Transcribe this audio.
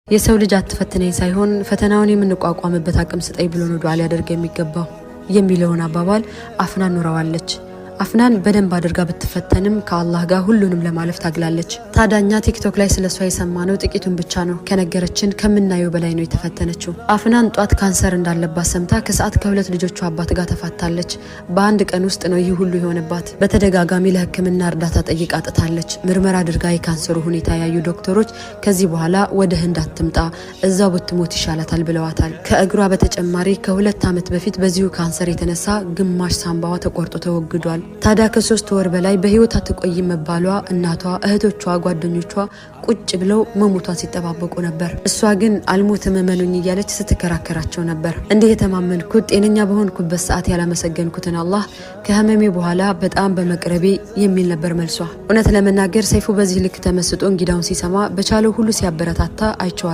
የሰው ልጅ አትፈትነኝ ሳይሆን ፈተናውን የምንቋቋምበት አቅም ስጠኝ ብሎ ነው ዱዓ ሊያደርግ የሚገባው የሚለውን አባባል አፍናን ኖረዋለች። አፍናን በደንብ አድርጋ ብትፈተንም ከአላህ ጋር ሁሉንም ለማለፍ ታግላለች። ታዳኛ ቲክቶክ ላይ ስለሷ የሰማነው ጥቂቱን ብቻ ነው። ከነገረችን ከምናየው በላይ ነው የተፈተነችው። አፍናን ጧት ካንሰር እንዳለባት ሰምታ ከሰዓት ከሁለት ልጆቿ አባት ጋር ተፋታለች። በአንድ ቀን ውስጥ ነው ይህ ሁሉ የሆነባት። በተደጋጋሚ ለሕክምና እርዳታ ጠይቃ አጥታለች። ምርመራ አድርጋ የካንሰሩ ሁኔታ ያዩ ዶክተሮች ከዚህ በኋላ ወደ ህንድ አትምጣ፣ እዛው ብትሞት ይሻላታል ብለዋታል። ከእግሯ በተጨማሪ ከ2 ዓመት በፊት በዚሁ ካንሰር የተነሳ ግማሽ ሳምባዋ ተቆርጦ ተወግዷል። ታዲያ ከ3 ወር በላይ በህይወት አትቆይም መባሏ እናቷ፣ እህቶቿ፣ ጓደኞቿ ቁጭ ብለው መሞቷን ሲጠባበቁ ነበር። እሷ ግን አልሞትም እመኑኝ እያለች ስትከራከራቸው ነበር። እንዲህ የተማመንኩት ጤነኛ በሆንኩበት ሰዓት ያላመሰገንኩትን አላህ ከህመሜ በኋላ በጣም በመቅረቤ የሚል ነበር መልሷ። እውነት ለመናገር ሰይፉ በዚህ ልክ ተመስጦ እንግዳውን ሲሰማ በቻለው ሁሉ ሲያበረታታ አይቼዋለሁ።